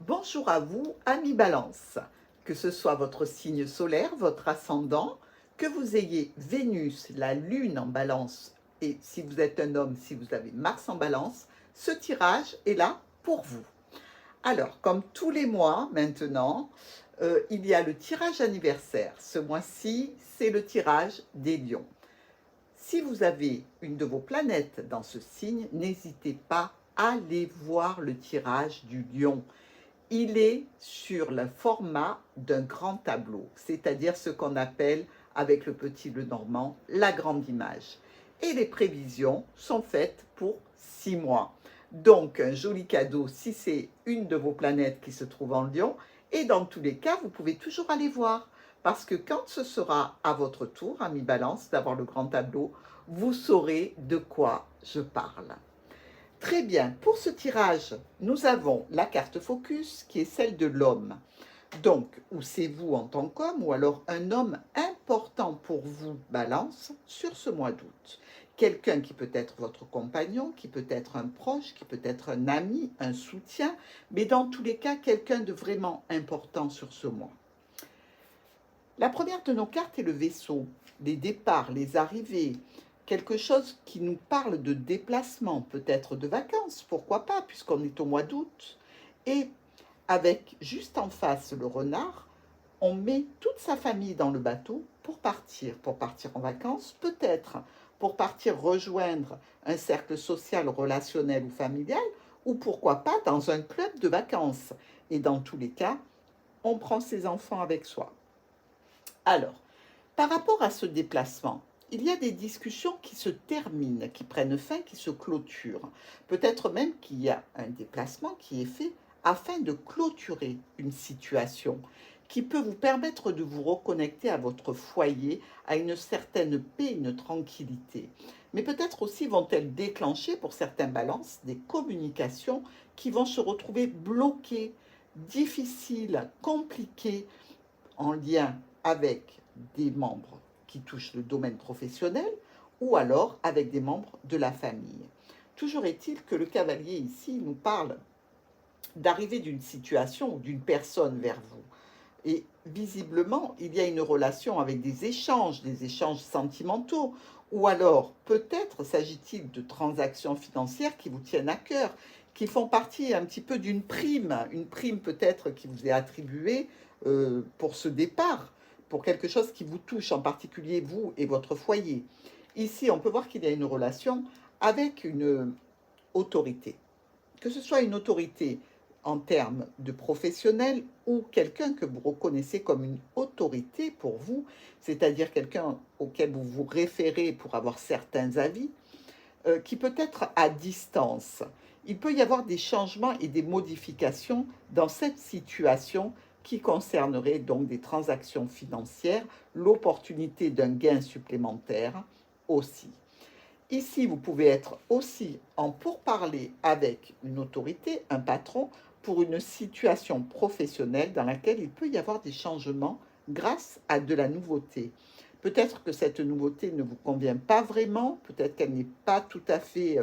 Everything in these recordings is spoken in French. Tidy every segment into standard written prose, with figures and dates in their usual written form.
Bonjour à vous, amis Balance. Que ce soit votre signe solaire, votre ascendant, que vous ayez Vénus, la Lune en Balance, et si vous êtes un homme, si vous avez Mars en Balance, ce tirage est là pour vous. Alors, comme tous les mois maintenant, il y a le tirage anniversaire. Ce mois-ci, c'est le tirage des lions. Si vous avez une de vos planètes dans ce signe, n'hésitez pas à aller voir le tirage du lion. Il est sur le format d'un grand tableau, c'est-à-dire ce qu'on appelle, avec le petit Lenormand, la grande image. Et les prévisions sont faites pour 6 mois. Donc, un joli cadeau si c'est une de vos planètes qui se trouve en Lion. Et dans tous les cas, vous pouvez toujours aller voir. Parce que quand ce sera à votre tour, ami Balance, d'avoir le grand tableau, vous saurez de quoi je parle. Très bien, pour ce tirage, nous avons la carte focus qui est celle de l'homme. Donc, ou c'est vous en tant qu'homme, ou alors un homme important pour vous, Balance, sur ce mois d'août. Quelqu'un qui peut être votre compagnon, qui peut être un proche, qui peut être un ami, un soutien, mais dans tous les cas, quelqu'un de vraiment important sur ce mois. La première de nos cartes est le vaisseau, les départs, les arrivées, quelque chose qui nous parle de déplacement, peut-être de vacances, pourquoi pas, puisqu'on est au mois d'août. Et avec juste en face le renard, on met toute sa famille dans le bateau pour partir en vacances, peut-être pour partir rejoindre un cercle social, relationnel ou familial, ou pourquoi pas dans un club de vacances. Et dans tous les cas, on prend ses enfants avec soi. Alors, par rapport à ce déplacement, il y a des discussions qui se terminent, qui prennent fin, qui se clôturent. Peut-être même qu'il y a un déplacement qui est fait afin de clôturer une situation qui peut vous permettre de vous reconnecter à votre foyer, à une certaine paix, une tranquillité. Mais peut-être aussi vont-elles déclencher pour certains balances des communications qui vont se retrouver bloquées, difficiles, compliquées, en lien avec des membres qui touchent le domaine professionnel ou alors avec des membres de la famille. Toujours est-il que le cavalier ici nous parle d'arriver d'une situation ou d'une personne vers vous. Et visiblement, il y a une relation avec des échanges sentimentaux, ou alors peut-être s'agit-il de transactions financières qui vous tiennent à cœur, qui font partie un petit peu d'une prime, une prime peut-être qui vous est attribuée pour ce départ, pour quelque chose qui vous touche, en particulier vous et votre foyer. Ici, on peut voir qu'il y a une relation avec une autorité, que ce soit une autorité en termes de professionnel ou quelqu'un que vous reconnaissez comme une autorité pour vous, c'est-à-dire quelqu'un auquel vous vous référez pour avoir certains avis, qui peut être à distance. Il peut y avoir des changements et des modifications dans cette situation qui concernerait donc des transactions financières, l'opportunité d'un gain supplémentaire aussi. Ici, vous pouvez être aussi en pourparlers avec une autorité, un patron, pour une situation professionnelle dans laquelle il peut y avoir des changements grâce à de la nouveauté. Peut-être que cette nouveauté ne vous convient pas vraiment, peut-être qu'elle n'est pas tout à fait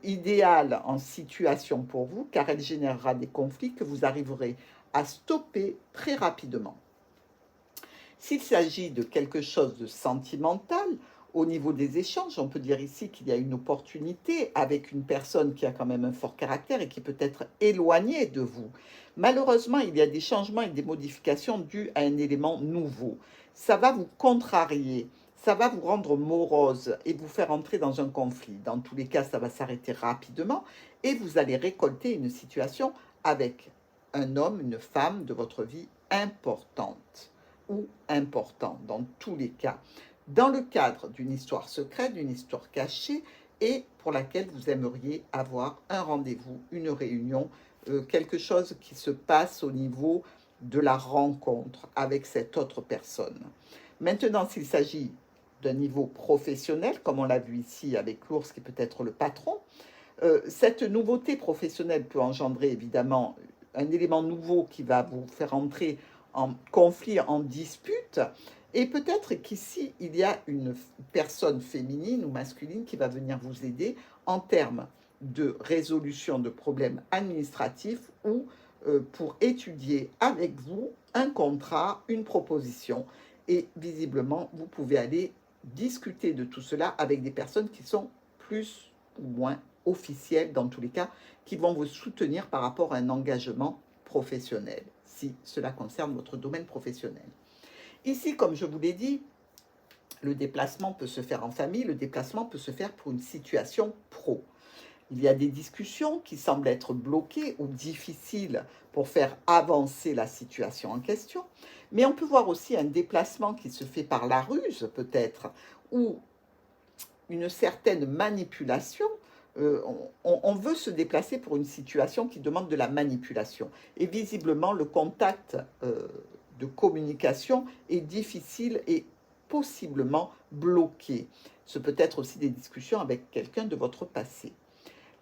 idéale en situation pour vous, car elle générera des conflits que vous arriverez à stopper très rapidement. S'il s'agit de quelque chose de sentimental, au niveau des échanges, on peut dire ici qu'il y a une opportunité avec une personne qui a quand même un fort caractère et qui peut être éloignée de vous. Malheureusement, il y a des changements et des modifications dus à un élément nouveau. Ça va vous contrarier, ça va vous rendre morose et vous faire entrer dans un conflit. Dans tous les cas, ça va s'arrêter rapidement et vous allez récolter une situation avec un homme, une femme de votre vie importante ou important dans tous les cas, dans le cadre d'une histoire secrète, d'une histoire cachée et pour laquelle vous aimeriez avoir un rendez-vous, une réunion, quelque chose qui se passe au niveau de la rencontre avec cette autre personne. Maintenant, s'il s'agit d'un niveau professionnel, comme on l'a vu ici avec l'ours qui peut être le patron, cette nouveauté professionnelle peut engendrer évidemment un élément nouveau qui va vous faire entrer en conflit, en dispute, et peut-être qu'ici, il y a une personne féminine ou masculine qui va venir vous aider en termes de résolution de problèmes administratifs ou pour étudier avec vous un contrat, une proposition. Et visiblement, vous pouvez aller discuter de tout cela avec des personnes qui sont plus ou moins officielles, dans tous les cas, qui vont vous soutenir par rapport à un engagement professionnel, si cela concerne votre domaine professionnel. Ici, comme je vous l'ai dit, le déplacement peut se faire en famille, le déplacement peut se faire pour une situation pro. Il y a des discussions qui semblent être bloquées ou difficiles pour faire avancer la situation en question, mais on peut voir aussi un déplacement qui se fait par la ruse peut-être, ou une certaine manipulation. On veut se déplacer pour une situation qui demande de la manipulation. Et visiblement, le contact de communication est difficile et possiblement bloqué. Ce peut être aussi des discussions avec quelqu'un de votre passé.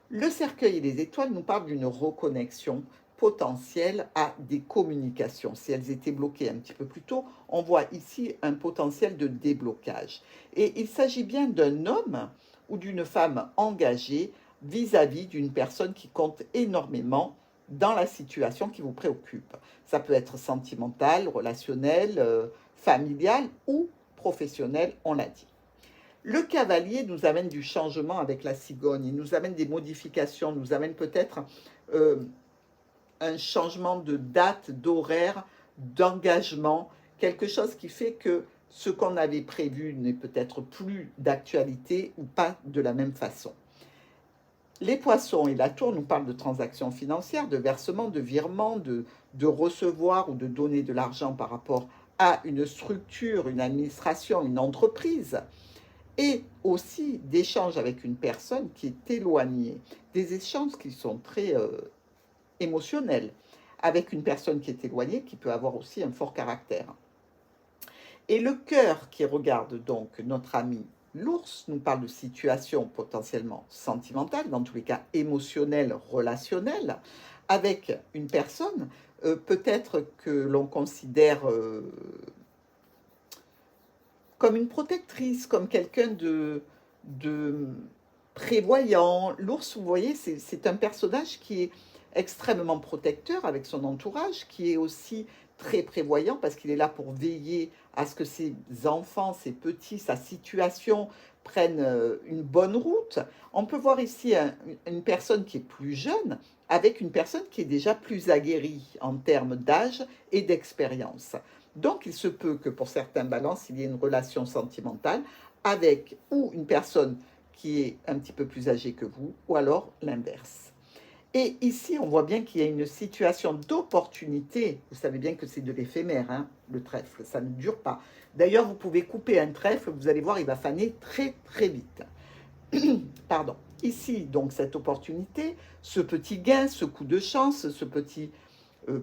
Le cercueil et les étoiles nous parlent d'une reconnexion potentielle à des communications. Si elles étaient bloquées un petit peu plus tôt, on voit ici un potentiel de déblocage. Et il s'agit bien d'un homme ou d'une femme engagée vis-à-vis d'une personne qui compte énormément dans la situation qui vous préoccupe. Ça peut être sentimental, relationnel, familial ou professionnel, on l'a dit. Le cavalier nous amène du changement avec la cigogne, il nous amène des modifications, nous amène peut-être un changement de date, d'horaire, d'engagement, quelque chose qui fait que ce qu'on avait prévu n'est peut-être plus d'actualité ou pas de la même façon. Les poissons et la tour nous parlent de transactions financières, de versements, de virements, de recevoir ou de donner de l'argent par rapport à une structure, une administration, une entreprise, et aussi d'échanges avec une personne qui est éloignée, des échanges qui sont très émotionnels, avec une personne qui est éloignée, qui peut avoir aussi un fort caractère. Et le cœur qui regarde donc notre ami l'ours nous parle de situations potentiellement sentimentales, dans tous les cas émotionnelles, relationnelles, avec une personne, peut-être que l'on considère comme une protectrice, comme quelqu'un de prévoyant. L'ours, vous voyez, c'est un personnage qui est extrêmement protecteur avec son entourage, qui est aussi très prévoyant parce qu'il est là pour veiller à ce que ses enfants, ses petits, sa situation prennent une bonne route. On peut voir ici une personne qui est plus jeune avec une personne qui est déjà plus aguerrie en termes d'âge et d'expérience. Donc, il se peut que pour certains balances, il y ait une relation sentimentale avec ou une personne qui est un petit peu plus âgée que vous, ou alors l'inverse. Et ici, on voit bien qu'il y a une situation d'opportunité. Vous savez bien que c'est de l'éphémère, hein, le trèfle, ça ne dure pas. D'ailleurs, vous pouvez couper un trèfle, vous allez voir, il va faner très très vite. Pardon. Ici, donc, cette opportunité, ce petit gain, ce coup de chance, ce petit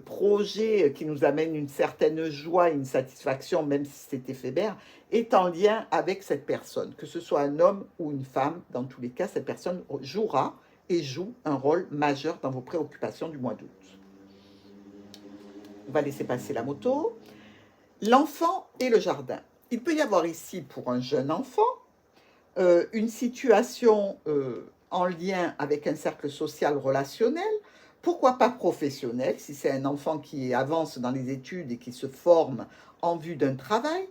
projet qui nous amène une certaine joie, une satisfaction, même si c'est éphémère, est en lien avec cette personne. Que ce soit un homme ou une femme, dans tous les cas, cette personne jouera et joue un rôle majeur dans vos préoccupations du mois d'août. On va laisser passer la moto. L'enfant et le jardin. Il peut y avoir ici, pour un jeune enfant, une situation en lien avec un cercle social relationnel, pourquoi pas professionnel, si c'est un enfant qui avance dans les études et qui se forme en vue d'un travail.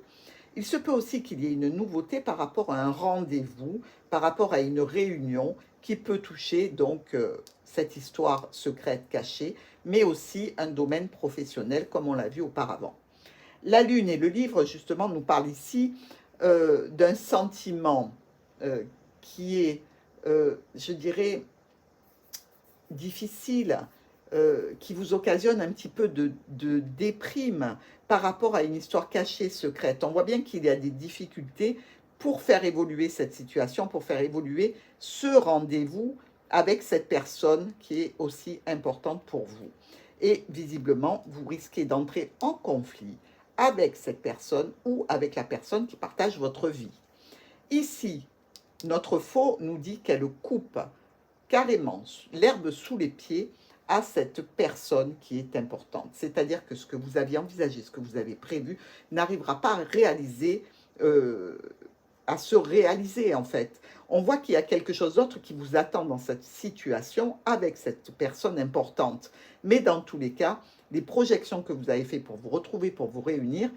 Il se peut aussi qu'il y ait une nouveauté par rapport à un rendez-vous, par rapport à une réunion qui peut toucher donc cette histoire secrète cachée, mais aussi un domaine professionnel comme on l'a vu auparavant. La lune et le livre justement nous parlent ici d'un sentiment qui est, je dirais, difficile, qui vous occasionne un petit peu de déprime par rapport à une histoire cachée, secrète. On voit bien qu'il y a des difficultés pour faire évoluer cette situation, pour faire évoluer ce rendez-vous avec cette personne qui est aussi importante pour vous. Et visiblement, vous risquez d'entrer en conflit avec cette personne ou avec la personne qui partage votre vie. Ici, notre faux nous dit qu'elle coupe carrément l'herbe sous les pieds à cette personne qui est importante. C'est-à-dire que ce que vous aviez envisagé, ce que vous avez prévu, n'arrivera pas à réaliser à se réaliser en fait. On voit qu'il y a quelque chose d'autre qui vous attend dans cette situation avec cette personne importante. Mais dans tous les cas, les projections que vous avez faites pour vous retrouver, pour vous réunir,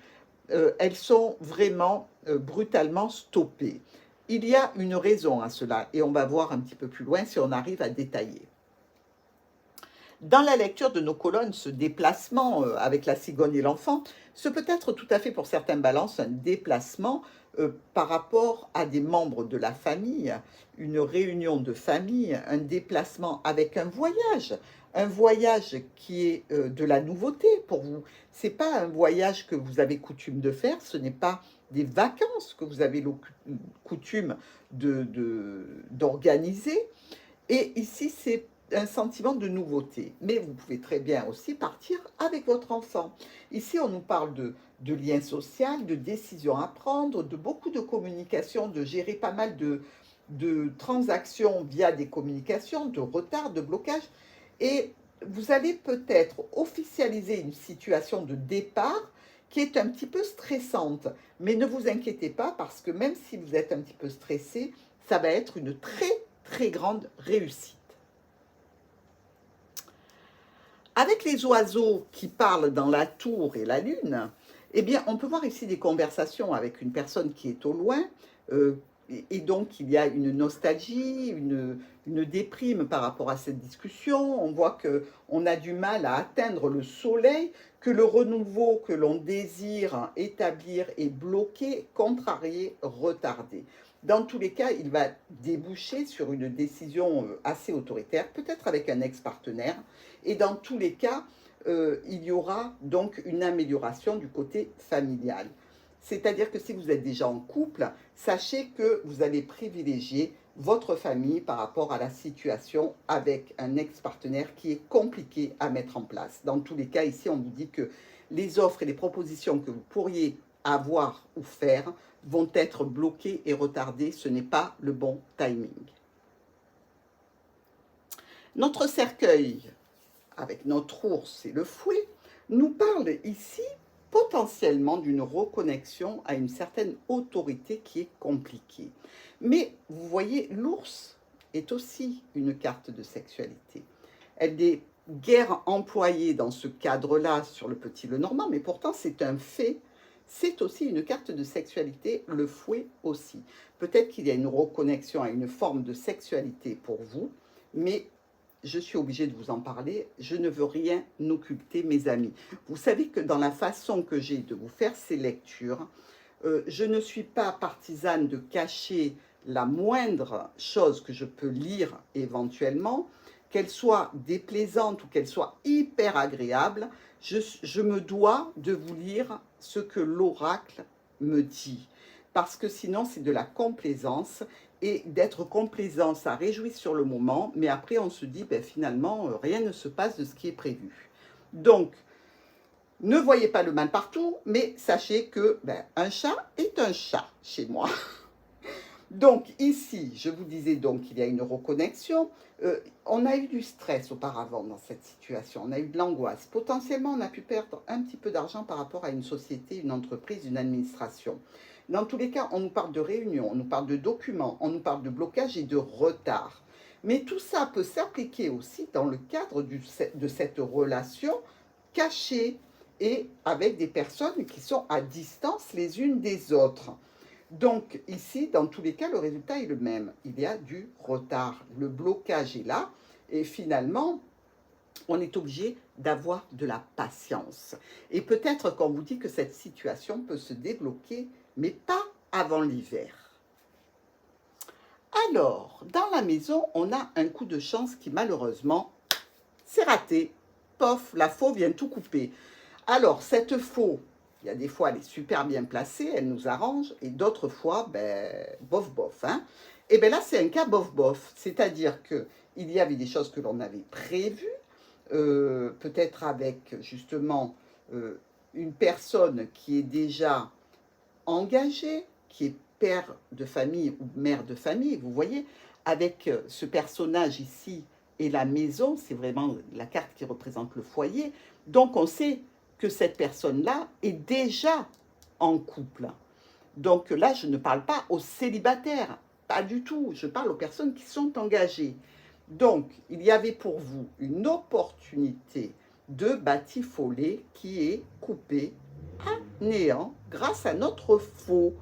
elles sont vraiment brutalement stoppées. Il y a une raison à cela et on va voir un petit peu plus loin si on arrive à détailler. Dans la lecture de nos colonnes, ce déplacement avec la cigogne et l'enfant, ce peut être tout à fait pour certains balances un déplacement par rapport à des membres de la famille, une réunion de famille, un déplacement avec un voyage qui est de la nouveauté pour vous. Ce n'est pas un voyage que vous avez coutume de faire, ce n'est pas des vacances que vous avez coutume d'organiser. Et ici, c'est un sentiment de nouveauté. Mais vous pouvez très bien aussi partir avec votre enfant. Ici, on nous parle de lien social, de décisions à prendre, de beaucoup de communication, de gérer pas mal de transactions via des communications, de retard, de blocage. Et vous allez peut-être officialiser une situation de départ qui est un petit peu stressante. Mais ne vous inquiétez pas parce que même si vous êtes un petit peu stressé, ça va être une très grande réussite. Avec les oiseaux qui parlent dans la tour et la lune, eh bien, on peut voir ici des conversations avec une personne qui est au loin, et donc il y a une nostalgie, une déprime par rapport à cette discussion. On voit qu'on a du mal à atteindre le soleil, que le renouveau que l'on désire établir est bloqué, contrarié, retardé. Dans tous les cas, il va déboucher sur une décision assez autoritaire, peut-être avec un ex-partenaire. Et dans tous les cas, il y aura donc une amélioration du côté familial. C'est-à-dire que si vous êtes déjà en couple, sachez que vous allez privilégier votre famille par rapport à la situation avec un ex-partenaire qui est compliqué à mettre en place. Dans tous les cas, ici, on vous dit que les offres et les propositions que vous pourriez avoir ou faire vont être bloquées et retardées. Ce n'est pas le bon timing. Notre cercueil, avec notre ours et le fouet, nous parle ici potentiellement d'une reconnexion à une certaine autorité qui est compliquée. Mais vous voyez, l'ours est aussi une carte de sexualité. Elle est guère employée dans ce cadre-là sur le petit Lenormand, mais pourtant c'est un fait. C'est aussi une carte de sexualité, le fouet aussi. Peut-être qu'il y a une reconnexion à une forme de sexualité pour vous, mais je suis obligée de vous en parler. Je ne veux rien occulter, mes amis. Vous savez que dans la façon que j'ai de vous faire ces lectures, je ne suis pas partisane de cacher la moindre chose que je peux lire éventuellement, qu'elle soit déplaisante ou qu'elle soit hyper agréable. Je me dois de vous lire ce que l'oracle me dit. Parce que sinon, c'est de la complaisance. Et d'être complaisant, ça réjouit sur le moment, mais après on se dit, ben, finalement, rien ne se passe de ce qui est prévu. Donc, ne voyez pas le mal partout, mais sachez que un chat est un chat chez moi. Donc ici, je vous disais donc qu'il y a une reconnexion. On a eu du stress auparavant dans cette situation, on a eu de l'angoisse. Potentiellement, on a pu perdre un petit peu d'argent par rapport à une société, une entreprise, une administration. Dans tous les cas, on nous parle de réunions, on nous parle de documents, on nous parle de blocage et de retard. Mais tout ça peut s'appliquer aussi dans le cadre de cette relation cachée et avec des personnes qui sont à distance les unes des autres. Donc ici, dans tous les cas, le résultat est le même. Il y a du retard. Le blocage est là et finalement, on est obligé d'avoir de la patience. Et peut-être qu'on vous dit que cette situation peut se débloquer, mais pas avant l'hiver. Alors, dans la maison, on a un coup de chance qui malheureusement, c'est raté. Pof, la faux vient tout couper. Alors, cette faux, il y a des fois, elle est super bien placée, elle nous arrange, et d'autres fois, bof, bof. Hein. Et bien là, c'est un cas bof, bof. C'est-à-dire qu'il y avait des choses que l'on avait prévues, peut-être avec justement une personne qui est déjà engagée, qui est père de famille ou mère de famille, vous voyez, avec ce personnage ici et la maison, c'est vraiment la carte qui représente le foyer. Donc on sait que cette personne-là est déjà en couple. Donc là, je ne parle pas aux célibataires, pas du tout. Je parle aux personnes qui sont engagées. Donc, il y avait pour vous une opportunité de batifoler qui est coupée à néant grâce à notre faux.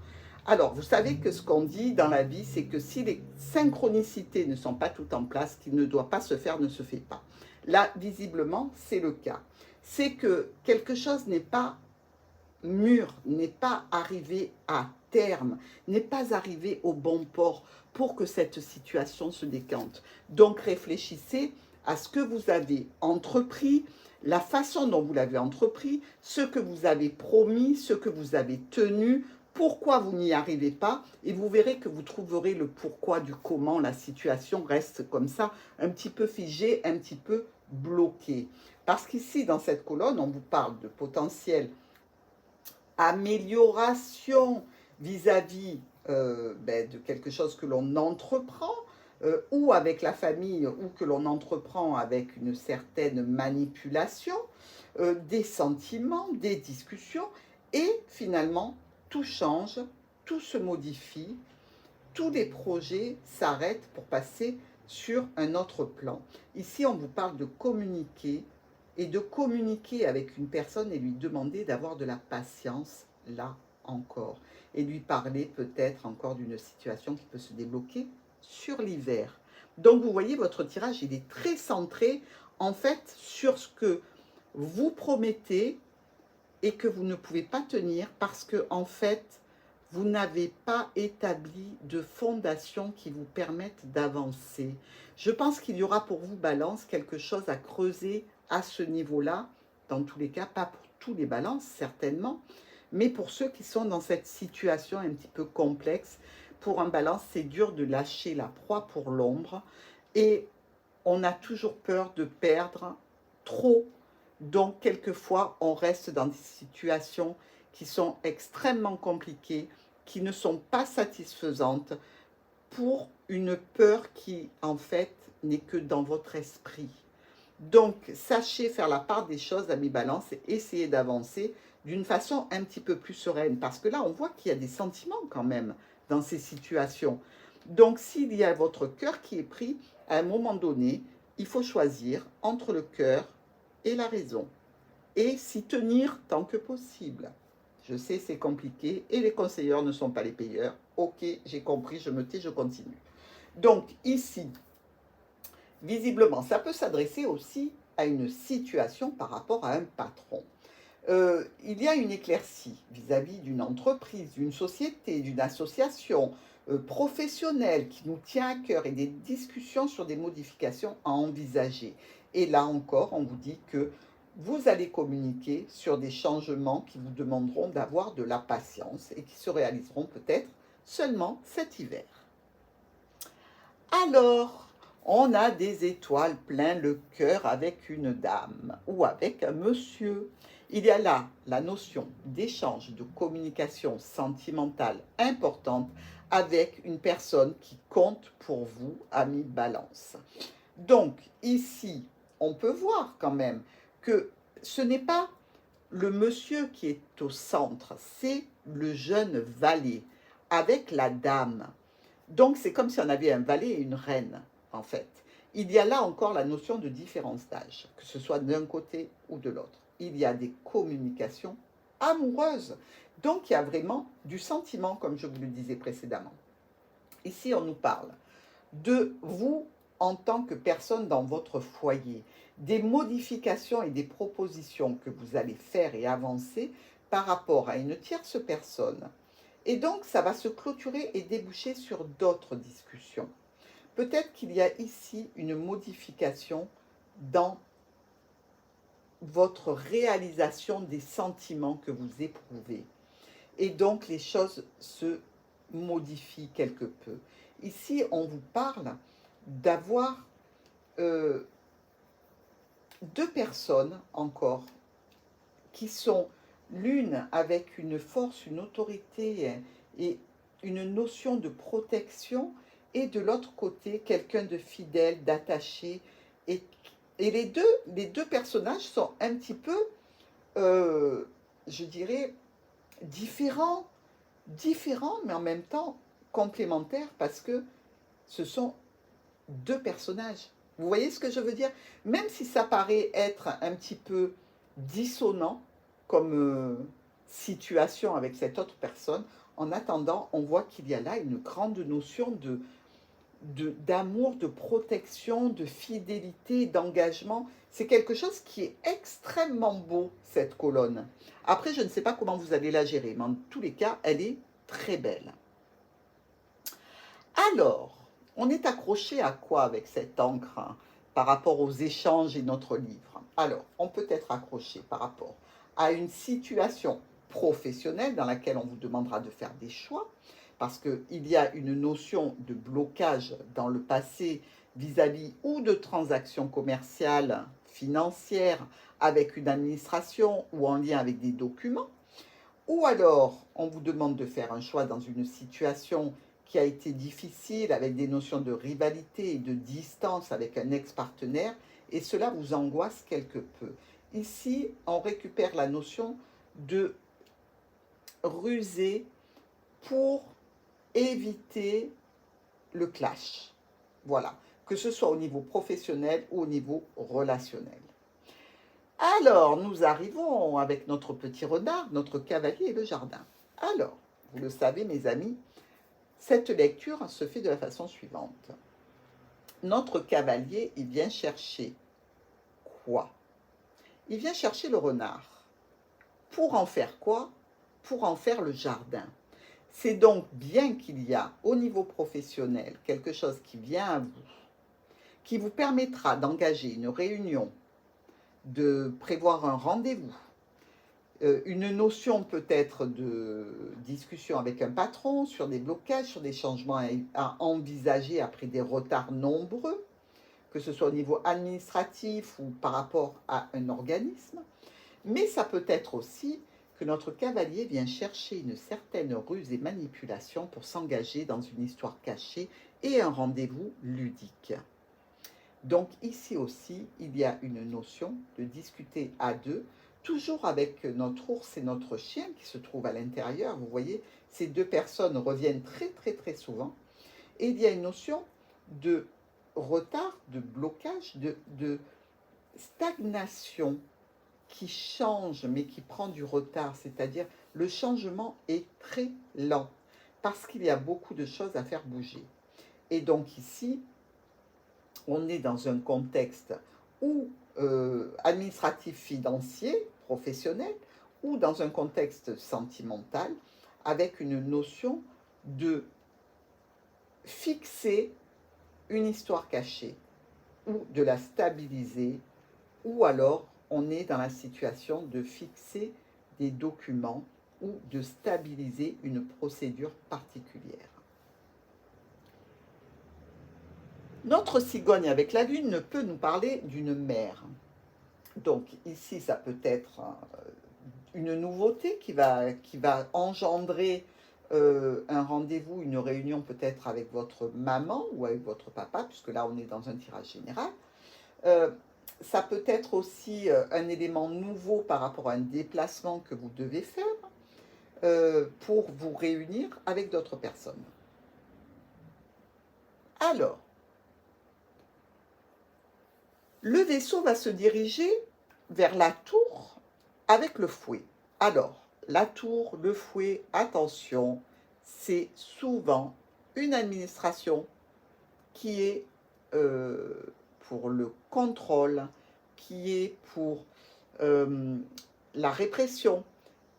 Alors, vous savez que ce qu'on dit dans la vie, c'est que si les synchronicités ne sont pas toutes en place, ce qui ne doit pas se faire ne se fait pas. Là, visiblement, c'est le cas. C'est que quelque chose n'est pas mûr, n'est pas arrivé à terme, n'est pas arrivé au bon port pour que cette situation se décante. Donc réfléchissez à ce que vous avez entrepris, la façon dont vous l'avez entrepris, ce que vous avez promis, ce que vous avez tenu, pourquoi vous n'y arrivez pas, et vous verrez que vous trouverez le pourquoi du comment la situation reste comme ça, un petit peu figée, un petit peu bloquée. Parce qu'ici, dans cette colonne, on vous parle de potentiel amélioration vis-à-vis de quelque chose que l'on entreprend, ou avec la famille, ou que l'on entreprend avec une certaine manipulation, des sentiments, des discussions, et finalement, tout change, tout se modifie, tous les projets s'arrêtent pour passer sur un autre plan. Ici, on vous parle de communiquer, et de communiquer avec une personne et lui demander d'avoir de la patience, là encore, et lui parler peut-être encore d'une situation qui peut se débloquer sur l'hiver. Donc vous voyez, votre tirage, il est très centré en fait sur ce que vous promettez et que vous ne pouvez pas tenir parce que en fait, vous n'avez pas établi de fondation qui vous permette d'avancer. Je pense qu'il y aura pour vous, Balance, quelque chose à creuser à ce niveau-là, dans tous les cas, pas pour tous les balances, certainement, mais pour ceux qui sont dans cette situation un petit peu complexe. Pour un balance, c'est dur de lâcher la proie pour l'ombre, et on a toujours peur de perdre trop. Donc, quelquefois, on reste dans des situations qui sont extrêmement compliquées, qui ne sont pas satisfaisantes, pour une peur qui, en fait, n'est que dans votre esprit. Donc, sachez faire la part des choses, amis Balance, et essayez d'avancer d'une façon un petit peu plus sereine. Parce que là, on voit qu'il y a des sentiments quand même dans ces situations. Donc, s'il y a votre cœur qui est pris, à un moment donné, il faut choisir entre le cœur et la raison. Et s'y tenir tant que possible. Je sais, c'est compliqué et les conseilleurs ne sont pas les payeurs. Ok, j'ai compris, je me tais, je continue. Donc, ici, visiblement, ça peut s'adresser aussi à une situation par rapport à un patron. Il y a une éclaircie vis-à-vis d'une entreprise, d'une société, d'une association professionnelle qui nous tient à cœur et des discussions sur des modifications à envisager. Et là encore, on vous dit que vous allez communiquer sur des changements qui vous demanderont d'avoir de la patience et qui se réaliseront peut-être seulement cet hiver. Alors, on a des étoiles plein le cœur avec une dame ou avec un monsieur. Il y a là la notion d'échange, de communication sentimentale importante avec une personne qui compte pour vous, ami Balance. Donc, ici, on peut voir quand même que ce n'est pas le monsieur qui est au centre, c'est le jeune valet avec la dame. Donc, c'est comme si on avait un valet et une reine, en fait. Il y a là encore la notion de différence d'âge, que ce soit d'un côté ou de l'autre. Il y a des communications amoureuses. Donc, il y a vraiment du sentiment, comme je vous le disais précédemment. Ici, on nous parle de vous en tant que personne dans votre foyer, des modifications et des propositions que vous allez faire et avancer par rapport à une tierce personne. Et donc, ça va se clôturer et déboucher sur d'autres discussions. Peut-être qu'il y a ici une modification dans votre réalisation des sentiments que vous éprouvez. Et donc, les choses se modifient quelque peu. Ici, on vous parle d'avoir deux personnes encore qui sont l'une avec une force, une autorité et une notion de protection, et de l'autre côté, quelqu'un de fidèle, d'attaché. Et, les deux personnages sont un petit peu, je dirais, différents, différents, mais en même temps complémentaires, parce que ce sont deux personnages. Vous voyez ce que je veux dire? Même si ça paraît être un petit peu dissonant comme situation avec cette autre personne, en attendant, on voit qu'il y a là une grande notion d'amour, de protection, de fidélité, d'engagement. C'est quelque chose qui est extrêmement beau, cette colonne. Après, je ne sais pas comment vous allez la gérer, mais en tous les cas, elle est très belle. Alors, on est accroché à quoi avec cette encre hein, par rapport aux échanges et notre livre? Alors, on peut être accroché par rapport à une situation professionnelle dans laquelle on vous demandera de faire des choix, parce qu'il y a une notion de blocage dans le passé vis-à-vis ou de transactions commerciales, financières, avec une administration ou en lien avec des documents, ou alors on vous demande de faire un choix dans une situation qui a été difficile, avec des notions de rivalité et de distance avec un ex-partenaire, et cela vous angoisse quelque peu. Ici, on récupère la notion de ruser pour éviter le clash. Voilà, que ce soit au niveau professionnel ou au niveau relationnel. Alors, nous arrivons avec notre petit renard, notre cavalier et le jardin. Alors, vous le savez, mes amis, cette lecture se fait de la façon suivante. Notre cavalier, il vient chercher quoi? Il vient chercher le renard. Pour en faire quoi? Pour en faire le jardin. C'est donc bien qu'il y a au niveau professionnel quelque chose qui vient à vous, qui vous permettra d'engager une réunion, de prévoir un rendez-vous, une notion peut-être de discussion avec un patron sur des blocages, sur des changements à envisager après des retards nombreux, que ce soit au niveau administratif ou par rapport à un organisme. Mais ça peut être aussi que notre cavalier vient chercher une certaine ruse et manipulation pour s'engager dans une histoire cachée et un rendez-vous ludique. Donc ici aussi, il y a une notion de discuter à deux, toujours avec notre ours et notre chien qui se trouvent à l'intérieur. Vous voyez, ces deux personnes reviennent très très très souvent. Et il y a une notion de retard, de blocage, de stagnation qui change mais qui prend du retard. C'est-à-dire le changement est très lent parce qu'il y a beaucoup de choses à faire bouger. Et donc ici, on est dans un contexte ou administratif, financier, professionnel, ou dans un contexte sentimental, avec une notion de fixer une histoire cachée, ou de la stabiliser, ou alors on est dans la situation de fixer des documents ou de stabiliser une procédure particulière. Notre cigogne avec la lune ne peut nous parler d'une mère. Donc ici, ça peut être une nouveauté qui va engendrer un rendez-vous, une réunion peut-être avec votre maman ou avec votre papa, puisque là on est dans un tirage général. Ça peut être aussi un élément nouveau par rapport à un déplacement que vous devez faire pour vous réunir avec d'autres personnes. Alors, le vaisseau va se diriger vers la tour avec le fouet. Alors, la tour, le fouet, attention, c'est souvent une administration qui est pour le contrôle, qui est pour la répression,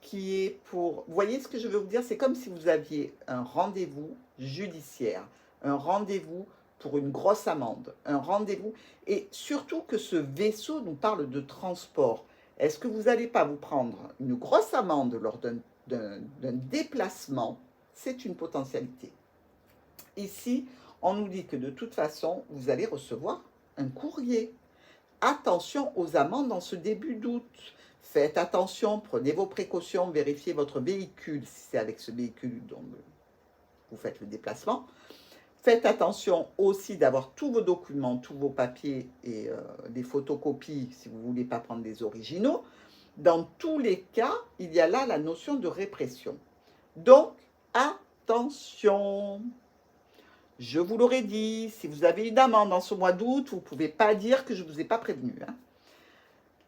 qui est pour... Vous voyez ce que je veux vous dire? C'est comme si vous aviez un rendez-vous judiciaire, un rendez-vous pour une grosse amende, un rendez-vous, et surtout que ce vaisseau nous parle de transport. Est-ce que vous n'allez pas vous prendre une grosse amende lors d'un déplacement? C'est une potentialité. Ici, on nous dit que de toute façon, vous allez recevoir un courrier. Attention aux amendes en ce début d'août. Faites attention, prenez vos précautions, vérifiez votre véhicule, si c'est avec ce véhicule dont vous faites le déplacement. Faites attention aussi d'avoir tous vos documents, tous vos papiers et des photocopies si vous ne voulez pas prendre les originaux. Dans tous les cas, il y a là la notion de répression. Donc, attention. Je vous l'aurais dit, si vous avez une amende en ce mois d'août, vous ne pouvez pas dire que je ne vous ai pas prévenu. Hein.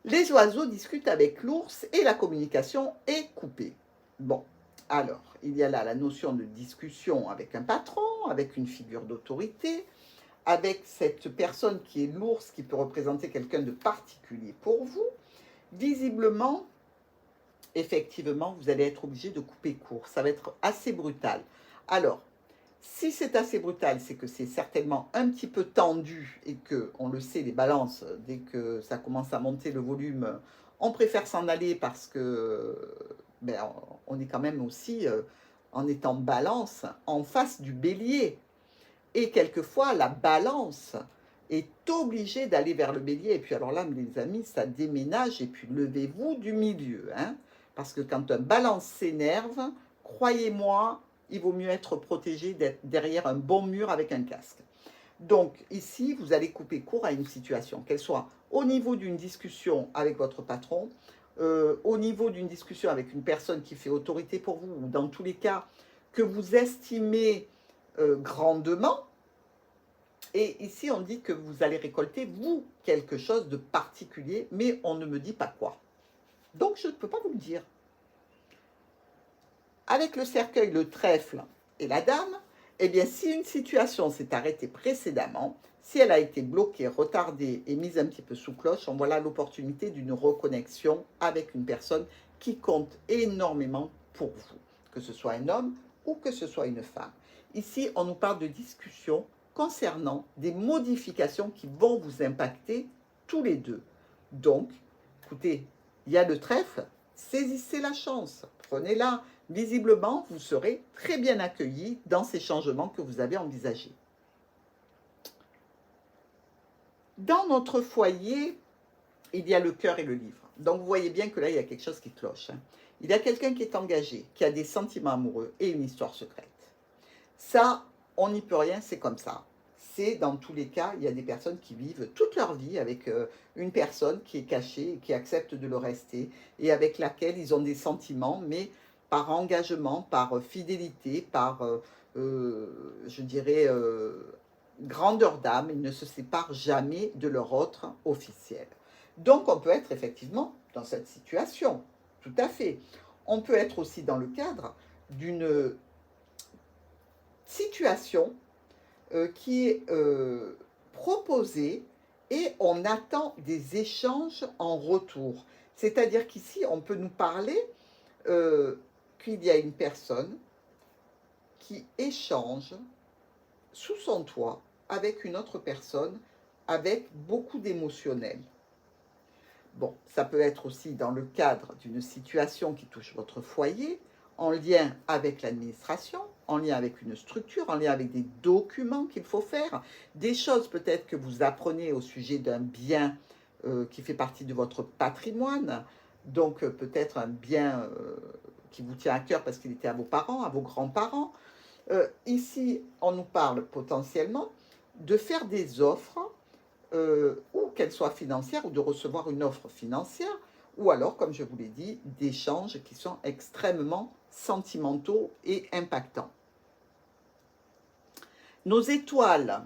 Les oiseaux discutent avec l'ours et la communication est coupée. Bon, alors, il y a là la notion de discussion avec un patron, avec une figure d'autorité, avec cette personne qui est l'ours, qui peut représenter quelqu'un de particulier pour vous. Visiblement, effectivement, vous allez être obligé de couper court. Ça va être assez brutal. Alors, si c'est assez brutal, c'est que c'est certainement un petit peu tendu et que, on le sait, les balances, dès que ça commence à monter le volume, on préfère s'en aller parce que ben, on est quand même aussi, en étant balance, en face du bélier. Et quelquefois, la balance est obligée d'aller vers le bélier. Et puis alors là, les amis, ça déménage et puis levez-vous du milieu. Hein, parce que quand un balance s'énerve, croyez-moi, il vaut mieux être protégé d'être derrière un bon mur avec un casque. Donc ici, vous allez couper court à une situation, qu'elle soit au niveau d'une discussion avec votre patron, au niveau d'une discussion avec une personne qui fait autorité pour vous, ou dans tous les cas, que vous estimez grandement. Et ici, on dit que vous allez récolter, vous, quelque chose de particulier, mais on ne me dit pas quoi. Donc, je ne peux pas vous le dire. Avec le cercueil, le trèfle et la dame, eh bien, si une situation s'est arrêtée précédemment, si elle a été bloquée, retardée et mise un petit peu sous cloche, on voit là l'opportunité d'une reconnexion avec une personne qui compte énormément pour vous, que ce soit un homme ou que ce soit une femme. Ici, on nous parle de discussion concernant des modifications qui vont vous impacter tous les deux. Donc, écoutez, il y a le trèfle, saisissez la chance, prenez-la. Visiblement, vous serez très bien accueillis dans ces changements que vous avez envisagés. Dans notre foyer, il y a le cœur et le livre. Donc, vous voyez bien que là, il y a quelque chose qui cloche. Hein. Il y a quelqu'un qui est engagé, qui a des sentiments amoureux et une histoire secrète. Ça, on n'y peut rien, c'est comme ça. C'est dans tous les cas, il y a des personnes qui vivent toute leur vie avec une personne qui est cachée et qui accepte de le rester et avec laquelle ils ont des sentiments, mais par engagement, par fidélité, par, je dirais, grandeur d'âme, ils ne se séparent jamais de leur autre officiel. Donc on peut être effectivement dans cette situation, tout à fait. On peut être aussi dans le cadre d'une situation qui est proposée et on attend des échanges en retour. C'est-à-dire qu'ici, on peut nous parler qu'il y a une personne qui échange sous son toit avec une autre personne avec beaucoup d'émotionnel. Bon, ça peut être aussi dans le cadre d'une situation qui touche votre foyer, en lien avec l'administration, en lien avec une structure, en lien avec des documents qu'il faut faire, des choses peut-être que vous apprenez au sujet d'un bien qui fait partie de votre patrimoine, donc peut-être un bien qui vous tient à cœur parce qu'il était à vos parents, à vos grands-parents. Ici, on nous parle potentiellement de faire des offres, ou qu'elles soient financières, ou de recevoir une offre financière, ou alors, comme je vous l'ai dit, d'échanges qui sont extrêmement sentimentaux et impactants. Nos étoiles,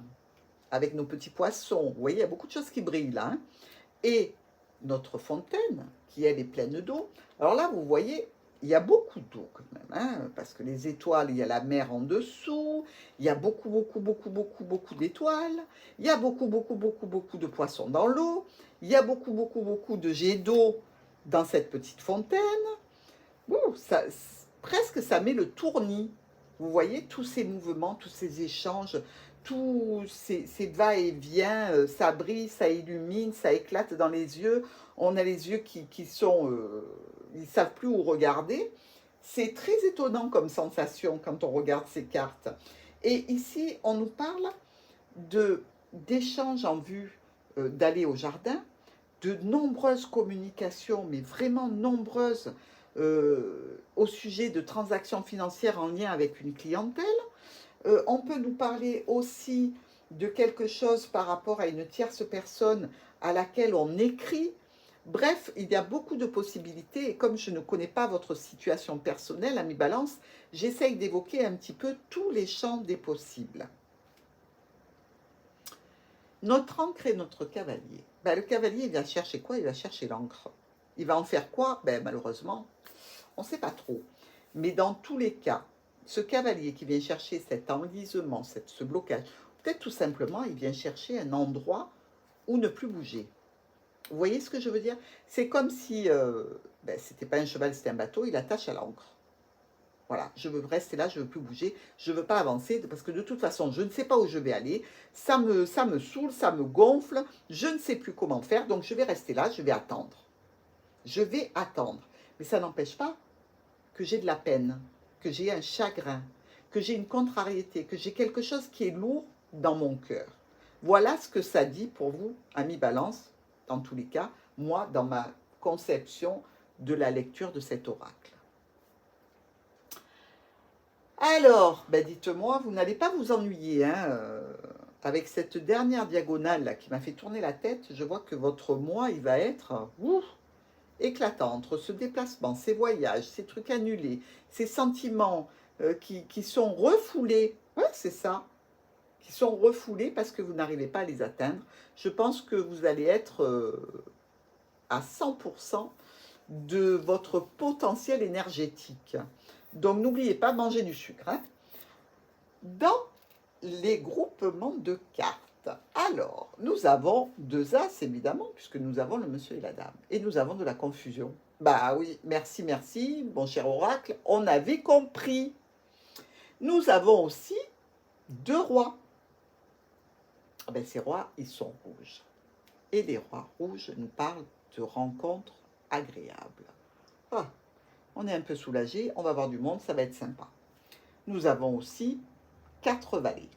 avec nos petits poissons, vous voyez, il y a beaucoup de choses qui brillent là, hein, et notre fontaine, qui elle est pleine d'eau. Alors là, vous voyez, il y a beaucoup d'eau quand même, hein, parce que les étoiles, il y a la mer en dessous, il y a beaucoup d'étoiles, il y a beaucoup de poissons dans l'eau, il y a beaucoup de jets d'eau dans cette petite fontaine. Ça, presque ça met le tournis. Vous voyez tous ces mouvements, tous ces échanges, tous ces va-et-vient, ça brille, ça illumine, ça éclate dans les yeux. On a les yeux qui sont, ils ne savent plus où regarder. C'est très étonnant comme sensation quand on regarde ces cartes. Et ici, on nous parle d'échanges en vue d'aller au jardin, de nombreuses communications, mais vraiment nombreuses, au sujet de transactions financières en lien avec une clientèle. On peut nous parler aussi de quelque chose par rapport à une tierce personne à laquelle on écrit, Bref, il y a beaucoup de possibilités et comme je ne connais pas votre situation personnelle, ami Balance, j'essaye d'évoquer un petit peu tous les champs des possibles. Notre encre et notre cavalier. Ben, le cavalier, il va chercher quoi? Il va chercher l'encre. Il va en faire quoi? Ben, malheureusement, on ne sait pas trop. Mais dans tous les cas, ce cavalier qui vient chercher cet enlisement, ce blocage, peut-être tout simplement, il vient chercher un endroit où ne plus bouger. Vous voyez ce que je veux dire? C'est comme si, c'était pas un cheval, c'était un bateau, il attache à l'ancre. Voilà, je veux rester là, je ne veux plus bouger, je ne veux pas avancer, parce que de toute façon, je ne sais pas où je vais aller, ça me saoule, ça me gonfle, je ne sais plus comment faire, donc je vais rester là, je vais attendre. Je vais attendre. Mais ça n'empêche pas que j'ai de la peine, que j'ai un chagrin, que j'ai une contrariété, que j'ai quelque chose qui est lourd dans mon cœur. Voilà ce que ça dit pour vous, amis Balance, dans tous les cas, moi, dans ma conception de la lecture de cet oracle. Alors, dites-moi, vous n'allez pas vous ennuyer, hein, avec cette dernière diagonale là, qui m'a fait tourner la tête, je vois que votre moi, il va être éclatant entre ce déplacement, ces voyages, ces trucs annulés, ces sentiments qui sont refoulés. Ouais, c'est ça, qui sont refoulés parce que vous n'arrivez pas à les atteindre. Je pense que vous allez être à 100% de votre potentiel énergétique. Donc, n'oubliez pas de manger du sucre. Hein. Dans les groupements de cartes, alors, nous avons 2 As, évidemment, puisque nous avons le monsieur et la dame. Et nous avons de la confusion. Bah oui, merci, merci, mon cher oracle, on avait compris. Nous avons aussi 2 rois. Ces rois, ils sont rouges. Et les rois rouges nous parlent de rencontres agréables. Ah, on est un peu soulagé, on va voir du monde, ça va être sympa. Nous avons aussi 4 valets.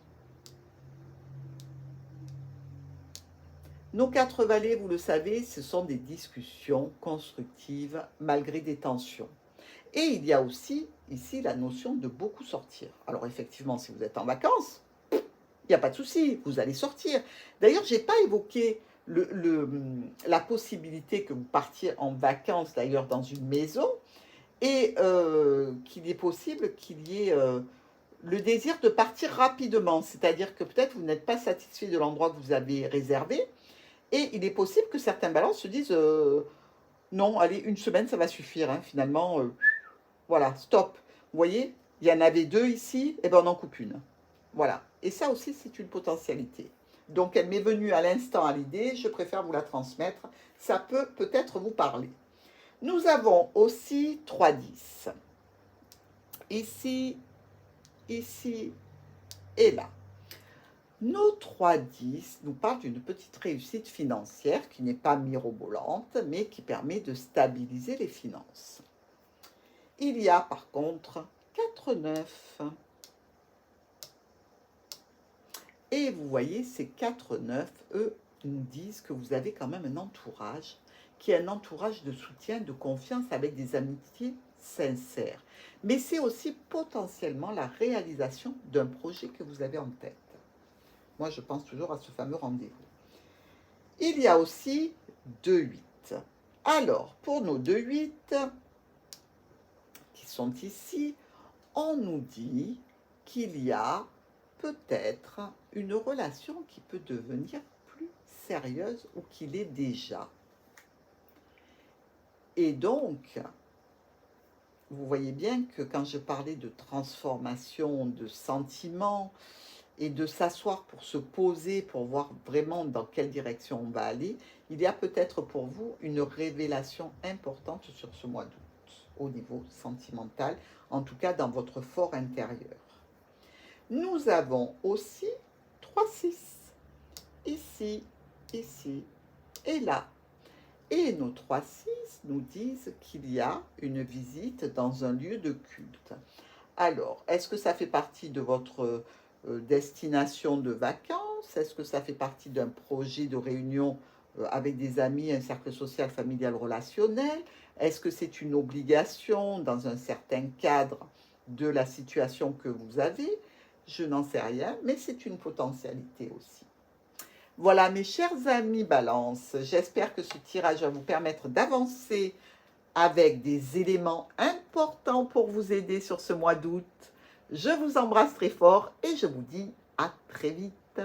Nos 4 valets, vous le savez, ce sont des discussions constructives malgré des tensions. Et il y a aussi ici la notion de beaucoup sortir. Alors effectivement, si vous êtes en vacances, il n'y a pas de souci, vous allez sortir. D'ailleurs, je n'ai pas évoqué la possibilité que vous partiez en vacances, d'ailleurs, dans une maison, et qu'il est possible qu'il y ait le désir de partir rapidement. C'est-à-dire que peut-être vous n'êtes pas satisfait de l'endroit que vous avez réservé, et il est possible que certains balances se disent non, allez, 1 semaine, ça va suffire. Hein, finalement, voilà, stop. Vous voyez, il y en avait 2 ici, et on en coupe une. Voilà. Et ça aussi, c'est une potentialité. Donc, elle m'est venue à l'instant à l'idée, je préfère vous la transmettre. Ça peut peut-être vous parler. Nous avons aussi 3-10. Ici, ici et là. Nos 3-10 nous parlent d'une petite réussite financière qui n'est pas mirobolante, mais qui permet de stabiliser les finances. Il y a par contre 4-9. Et vous voyez, ces 4-9, eux, nous disent que vous avez quand même un entourage, qui est un entourage de soutien, de confiance, avec des amitiés sincères. Mais c'est aussi potentiellement la réalisation d'un projet que vous avez en tête. Moi, je pense toujours à ce fameux rendez-vous. Il y a aussi 2-8. Alors, pour nos 2-8, qui sont ici, on nous dit qu'il y a peut-être une relation qui peut devenir plus sérieuse ou qu'il est déjà. Et donc, vous voyez bien que quand je parlais de transformation, de sentiments, et de s'asseoir pour se poser, pour voir vraiment dans quelle direction on va aller, il y a peut-être pour vous une révélation importante sur ce mois d'août, au niveau sentimental, en tout cas dans votre fort intérieur. Nous avons aussi 3-6, ici, ici et là. Et nos 3-6 nous disent qu'il y a une visite dans un lieu de culte. Alors, est-ce que ça fait partie de votre destination de vacances? Est-ce que ça fait partie d'un projet de réunion avec des amis, un cercle social, familial, relationnel? Est-ce que c'est une obligation dans un certain cadre de la situation que vous avez? Je n'en sais rien, mais c'est une potentialité aussi. Voilà, mes chers amis Balance, j'espère que ce tirage va vous permettre d'avancer avec des éléments importants pour vous aider sur ce mois d'août. Je vous embrasse très fort et je vous dis à très vite.